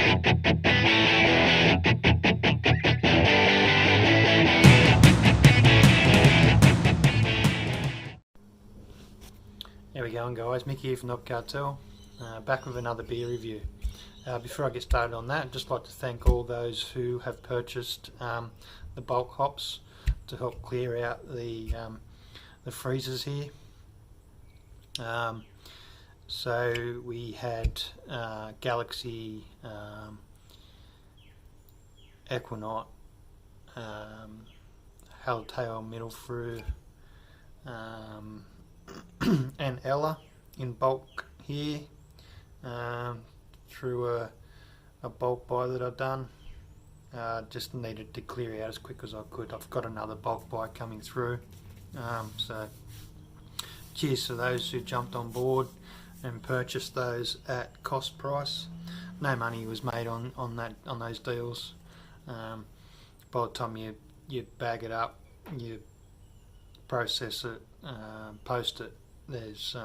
How we going, guys? Mickey here from the Cartel, back with another beer review. Before I get started on that, I'd just like to thank all those who have purchased the bulk hops to help clear out the freezers here. So we had Galaxy, Equinox, Haltail, Middle Fruit, and Ella in bulk here, through a bulk buy that I've done. Just needed to clear out as quick as I could. I've got another bulk buy coming through, so cheers to those who jumped on board and purchased those at cost price. No money was made on those deals. By the time you bag it up, you process it, post it, there's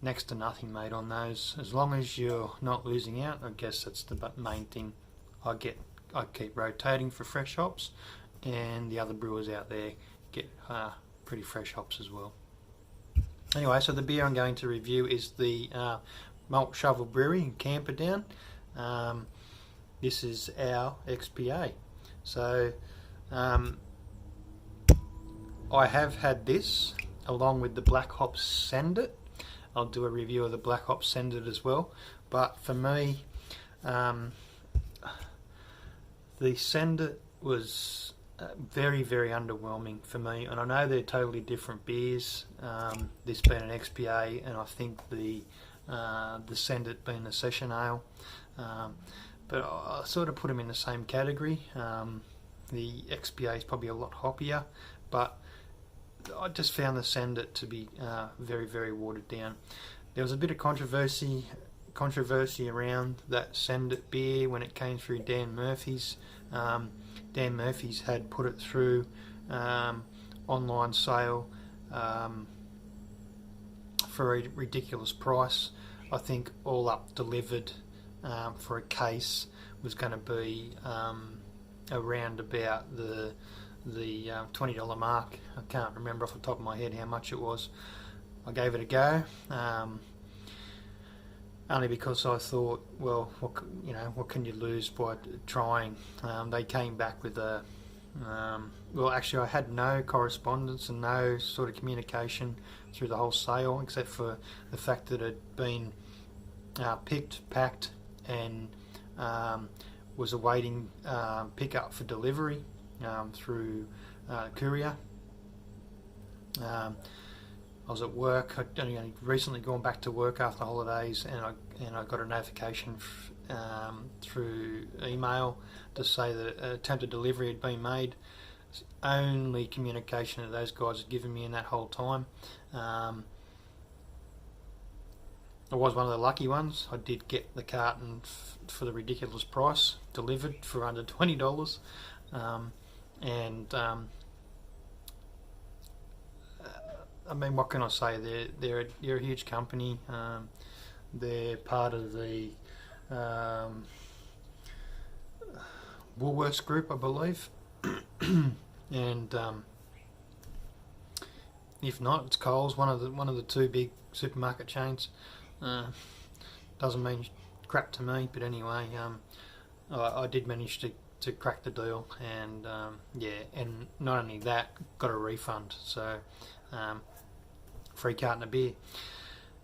next to nothing made on those. As long as you're not losing out, I guess that's the main thing. I keep rotating for fresh hops, and the other brewers out there get pretty fresh hops as well. Anyway, so the beer I'm going to review is the Malt Shovel Brewery in Camperdown. This is our XPA. So I have had this along with the Black Hop Send It. I'll do a review of the Black Hop Send It as well. But for me, the Send It was very, very underwhelming for me. And I know they're totally different beers. This being an XPA, and I think the Send It being a session ale. But I sort of put them in the same category. The XPA is probably a lot hoppier, but I just found the Send It to be very, very watered down. There was a bit of controversy around that Send It beer when it came through Dan Murphy's. Dan Murphy's had put it through online sale for a ridiculous price. I think all up delivered for a case was going to be around about the $20 mark. I can't remember off the top of my head how much it was. I gave it a go, only because I thought, well, what can you lose by trying? They came back with a well, actually I had no correspondence and no sort of communication through the whole sale, except for the fact that it had been picked, packed, and was awaiting pickup for delivery through courier. I was at work. I'd only recently gone back to work after the holidays, and I got a notification through email to say that attempted delivery had been made. It's the only communication that those guys had given me in that whole time. I was one of the lucky ones. I did get the carton for the ridiculous price, delivered for under $20. I mean, what can I say? They're a huge company. They're part of the Woolworths group, I believe, and if not, it's Coles, one of the two big supermarket chains. Doesn't mean crap to me, but anyway, I did manage to crack the deal, and yeah, and not only that, got a refund, so free carton of beer.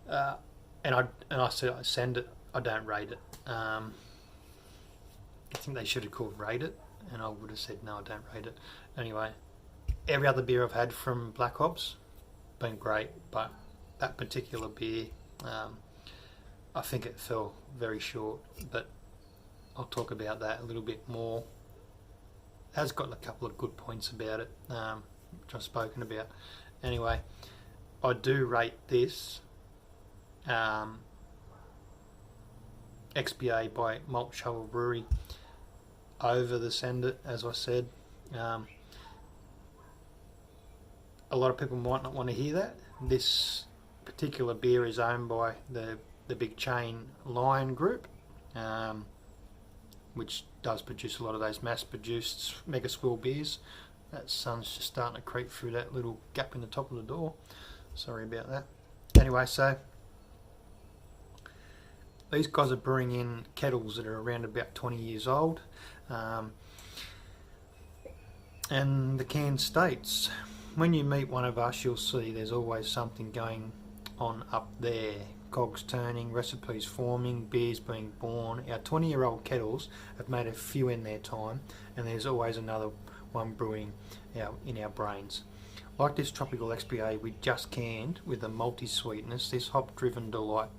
And I said I send it. I don't rate it. I think they should have called rate it, and I would have said no, I don't rate it. Anyway, every other beer I've had from Black Hops been great, but that particular beer, I think it fell very short. But I'll talk about that a little bit more. It has got a couple of good points about it, which I've spoken about. Anyway, I do rate this XPA by Malt Shovel Brewery over the Send It, as I said. A lot of people might not want to hear that. This particular beer is owned by the big chain Lion Group. which does produce a lot of those mass-produced mega swill beers. That sun's just starting to creep through that little gap in the top of the door. Sorry about that. Anyway, so these guys are brewing in kettles that are around about 20 years old. And the can states, when you meet one of us, you'll see there's always something going on up there. Cogs turning, recipes forming, beers being born. Our 20-year-old kettles have made a few in their time, and there's always another one brewing in our brains. Like this tropical XPA we just canned with a malty sweetness, this hop-driven delight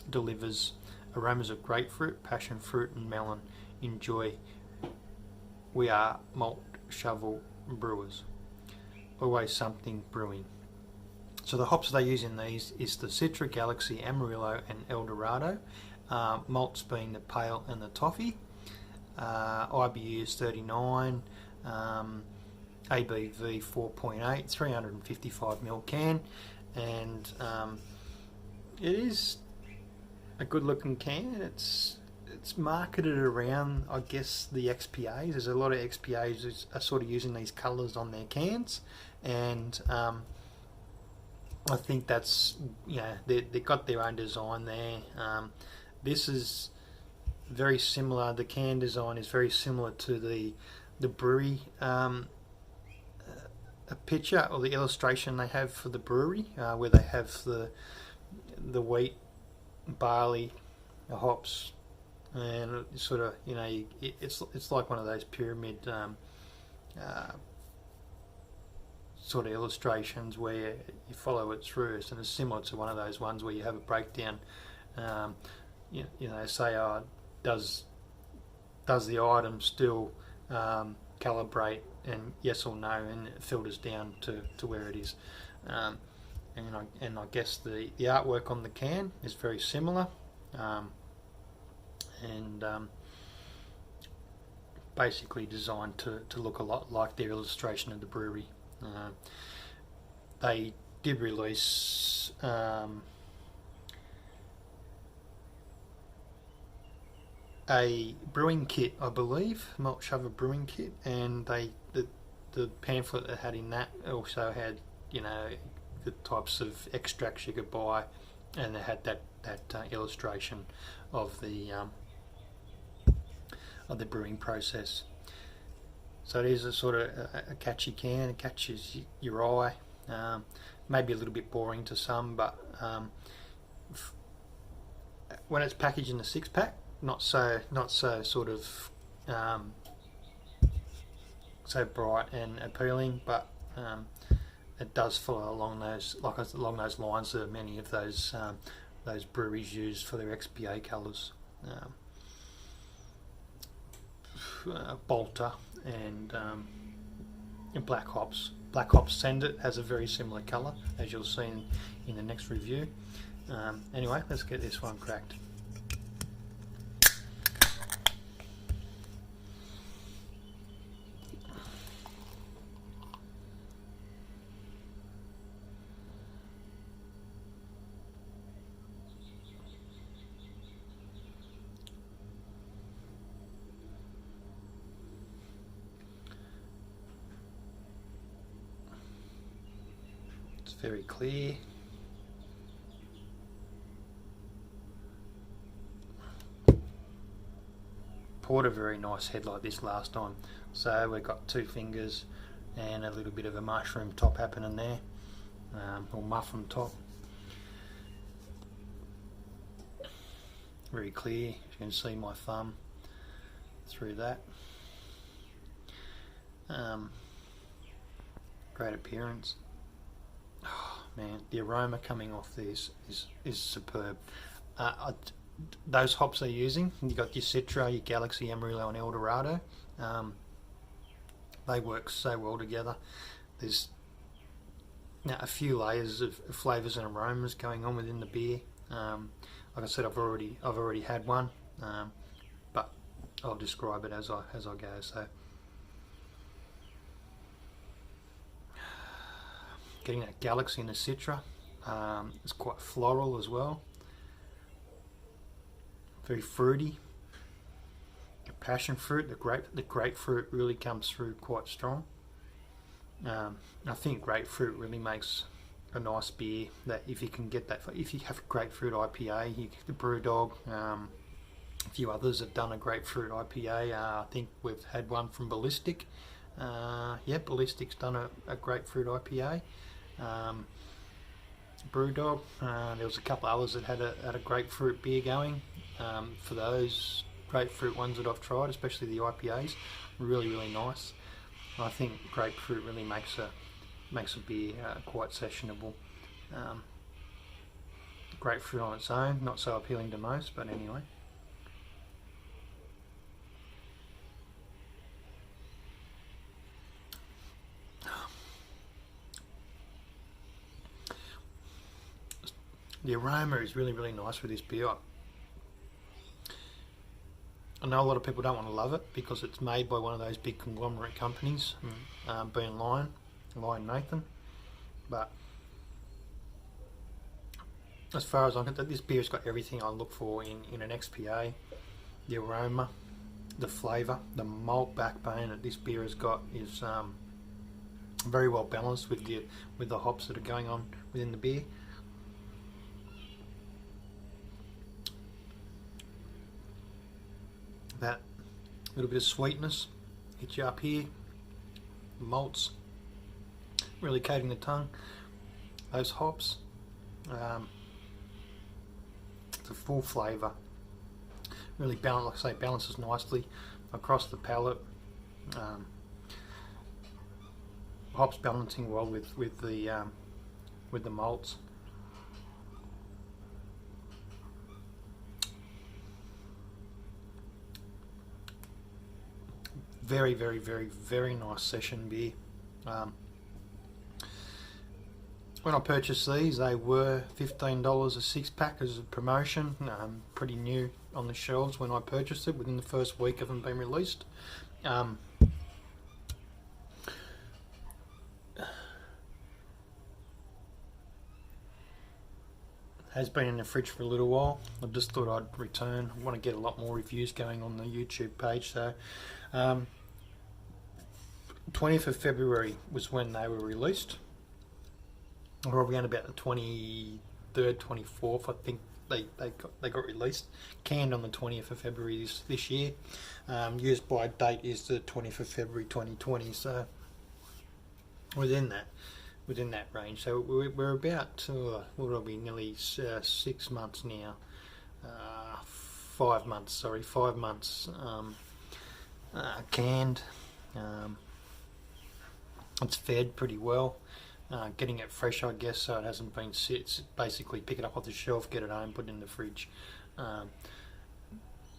delivers aromas of grapefruit, passion fruit and melon. Enjoy. We are Malt Shovel Brewers. Always something brewing. So the hops they use in these is the Citra, Galaxy, Amarillo and Eldorado. Malts being the pale and the toffee. IBU is 39. ABV 4.8, 355ml can, and it is a good looking can. It's marketed around, I guess, the XPAs. There's a lot of XPAs that are sort of using these colours on their cans, and I think that's, you know, they've got their own design there. This is very similar. The can design is very similar to the brewery a picture or the illustration they have for the brewery, where they have the wheat, barley, the hops, and sort of, you know, it's like one of those pyramid sort of illustrations where you follow it through, and it's similar to one of those ones where you have a breakdown. You know, say, does the item still calibrate, and yes or no, and it filters down to where it is. And I guess the artwork on the can is very similar, and basically designed to look a lot like their illustration of the brewery. They did release a brewing kit, I believe, Malt Shovel brewing kit, and the pamphlet that had in that also had, you know, the types of extracts you could buy, and it had that illustration of the brewing process. So it is a sort of a catchy can. It catches your eye. Maybe a little bit boring to some, but when it's packaged in a 6-pack, not so sort of so bright and appealing, but it does follow along those lines that many of those breweries use for their XPA colours. Bolter and black hops. Black hops send it has a very similar colour, as you'll see in the next review. Anyway, let's get this one cracked. It's very clear. Poured a very nice head like this last time, so we've got 2 fingers and a little bit of a mushroom top happening there, or muffin top. Very clear. You can see my thumb through that. Great appearance. Oh, man, the aroma coming off this is superb. Those hops they're using, you got your Citra, your Galaxy, Amarillo and Eldorado. They work so well together. There's now a few layers of flavours and aromas going on within the beer. Like I said, I've already had one, but I'll describe it as I go. So, getting that Galaxy and the Citra, it's quite floral as well. Very fruity. passion fruit. The grapefruit really comes through quite strong. I think grapefruit really makes a nice beer. That if you can get that, if you have grapefruit IPA, the Brewdog, a few others have done a grapefruit IPA. I think we've had one from Ballistic. Ballistic's done a grapefruit IPA. Brewdog. There was a couple of others that had a grapefruit beer going. For those grapefruit ones that I've tried, especially the IPAs, really nice. I think grapefruit really makes a beer quite sessionable. Grapefruit on its own, not so appealing to most, but anyway. The aroma is really nice with this beer. I know a lot of people don't want to love it because it's made by one of those big conglomerate companies, being Lion Nathan. But as far as I'm concerned, this beer's got everything I look for in an XPA. The aroma, the flavour, the malt backbone that this beer has got is very well balanced with the hops that are going on within the beer. That little bit of sweetness hits you up here. The malts really coating the tongue. Those hops, it's a full flavour. Really balances nicely across the palate. Hops balancing well with the malts. Very nice session beer. When I purchased these, they were $15 a 6-pack as a promotion. Pretty new on the shelves when I purchased it, within the first week of them being released. Has been in the fridge for a little while. I just thought I'd return. I want to get a lot more reviews going on the YouTube page. So 20th of February was when they were released, or around about the 23rd, 24th, I think they got released. Canned on the 20th of February this year. Used by date is the 20th of February 2020. So within that range. So we're about what will be nearly 6 months now. 5 months. 5 months canned. It's fared pretty well. Getting it fresh, I guess, so it hasn't been sit. It's basically pick it up off the shelf, get it home, put it in the fridge.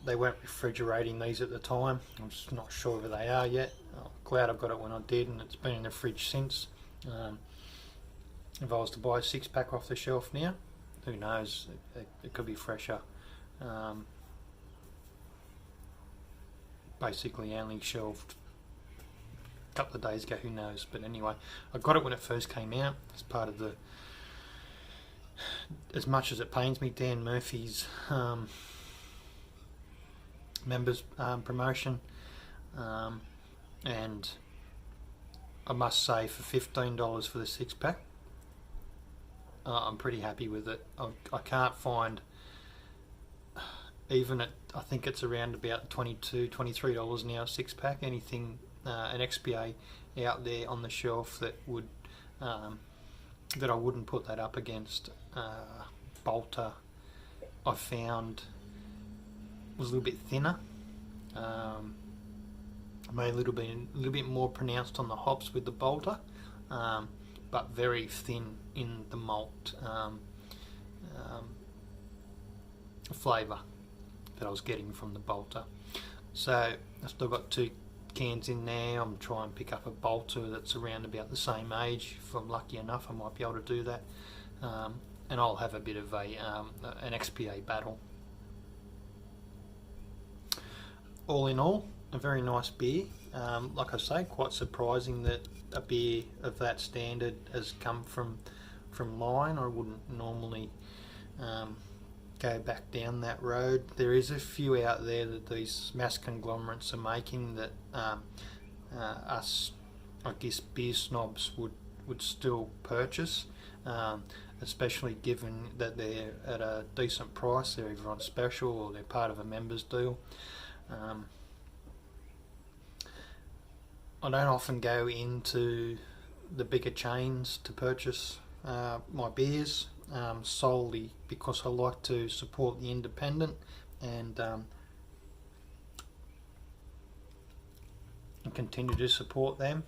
They weren't refrigerating these at the time. I'm just not sure whether they are yet. I'm glad I got it when I did, and it's been in the fridge since. If I was to buy a 6-pack off the shelf now, who knows? It could be fresher. Basically only shelved a couple of days ago, who knows? But anyway, I got it when it first came out as part of the, as much as it pains me, Dan Murphy's members promotion, and I must say, for $15 for the 6-pack, I'm pretty happy with it. I can't find, even at, I think it's around about $22, $23 now, 6-pack, anything, an XPA out there on the shelf that would, that I wouldn't put that up against. Bolter, I found, was a little bit thinner. Maybe a little bit more pronounced on the hops with the Bolter, but very thin in the malt flavour that I was getting from the Bolter. So I've still got 2 cans in there. I'm trying to pick up a Bolter that's around about the same age. If I'm lucky enough, I might be able to do that, and I'll have a bit of an XPA battle. All in all, a very nice beer. Like I say, quite surprising that a beer of that standard has come from Lion. I wouldn't normally go back down that road. There is a few out there that these mass conglomerates are making that us, I guess, beer snobs would still purchase, especially given that they're at a decent price. They're either on special or they're part of a members deal. I don't often go into the bigger chains to purchase my beers, solely because I like to support the independent and continue to support them.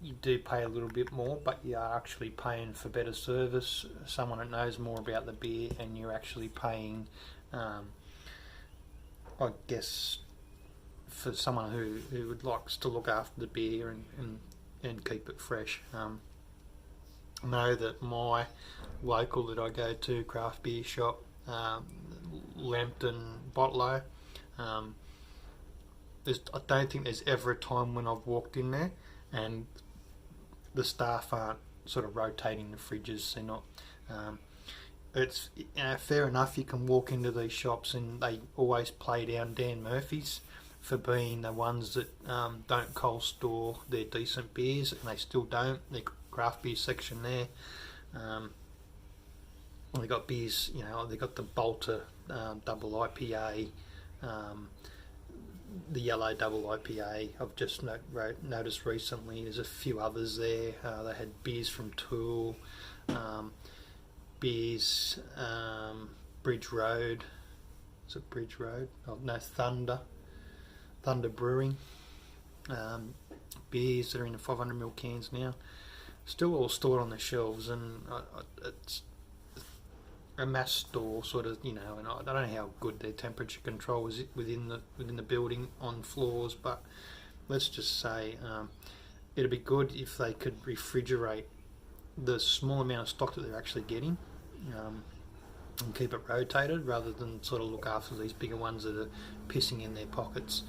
You do pay a little bit more, but you are actually paying for better service, someone that knows more about the beer, and you're actually paying, I guess, for someone who would likes to look after the beer and keep it fresh. I know that my local that I go to, craft beer shop, Lambton Botlow, I don't think there's ever a time when I've walked in there and the staff aren't sort of rotating the fridges. They're not. It's fair enough. You can walk into these shops and they always play down Dan Murphy's for being the ones that don't cold store their decent beers, and they still don't. Their craft beer section there. They got beers. They got the Bolter double IPA. The yellow double IPA I've just noticed recently. There's a few others there. They had beers from Tool, beers, Bridge Road. Is it Bridge Road? Oh, no, Thunder Brewing. Beers that are in the 500ml cans now. Still all stored on the shelves, and it's a mass store sort of, and I don't know how good their temperature control is within the building on floors, but let's just say it'd be good if they could refrigerate the small amount of stock that they're actually getting, and keep it rotated rather than sort of look after these bigger ones that are pissing in their pockets.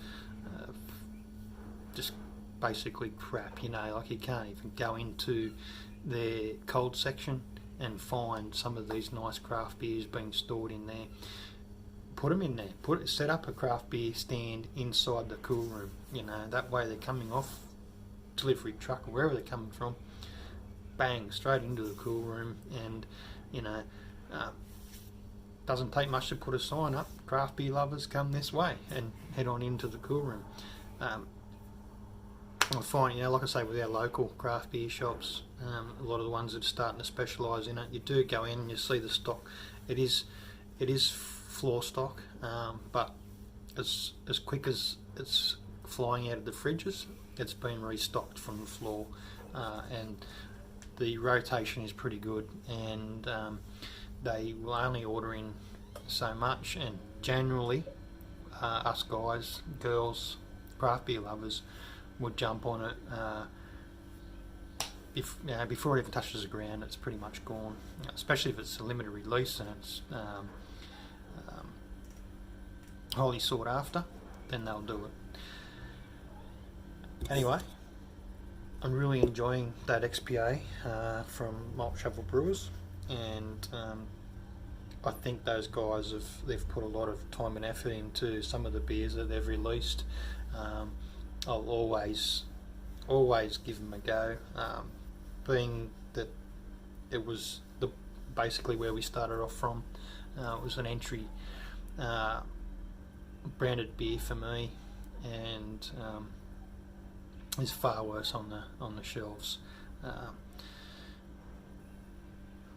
Just basically crap, like you can't even go into their cold section and find some of these nice craft beers being stored in there. Put them in there. Set up a craft beer stand inside the cool room. That way they're coming off delivery truck or wherever they're coming from. Bang, straight into the cool room, and doesn't take much to put a sign up. Craft beer lovers, come this way, and head on into the cool room. I find, like I say, with our local craft beer shops, a lot of the ones that are starting to specialise in it, you do go in and you see the stock. It is floor stock, but as quick as it's flying out of the fridges, it's been restocked from the floor, and the rotation is pretty good, and they will only order in so much, and generally us guys, girls, craft beer lovers would jump on it before it even touches the ground. It's pretty much gone, especially if it's a limited release and it's highly sought after, then they'll do it. Anyway, I'm really enjoying that XPA from Malt Shovel Brewers, and I think those guys they've put a lot of time and effort into some of the beers that they've released. I'll always give them a go, being that it was basically where we started off from. It was an entry branded beer for me, and is far worse on the shelves.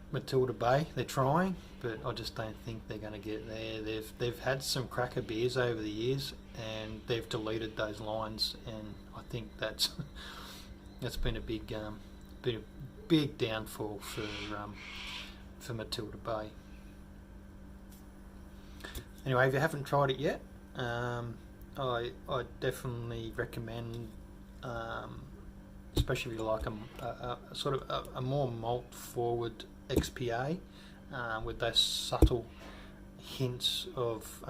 Matilda Bay, they're trying, but I just don't think they're going to get there. They've had some cracker beers over the years, and they've deleted those lines, and I think that's been a big downfall for Matilda Bay. Anyway, if you haven't tried it yet, I definitely recommend, especially if you like a sort of a more malt forward XPA with those subtle hints of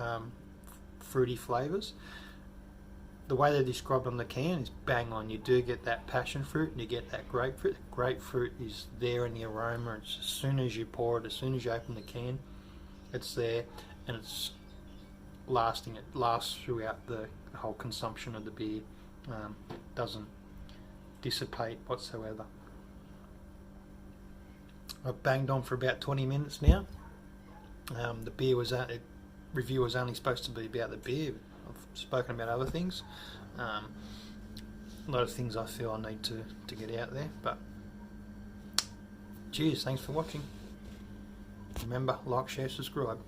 fruity flavours. the way they described on the can is bang on. You do get that passion fruit and you get that grapefruit. The grapefruit is there in the aroma. It's as soon as you pour it, as soon as you open the can, it's there, and it's lasting. It lasts throughout the whole consumption of the beer. Doesn't dissipate whatsoever. I've banged on for about 20 minutes now. The beer was review was only supposed to be about the beer. I've spoken about other things. A lot of things I feel I need to get out there. But cheers, thanks for watching. Remember, like, share, subscribe.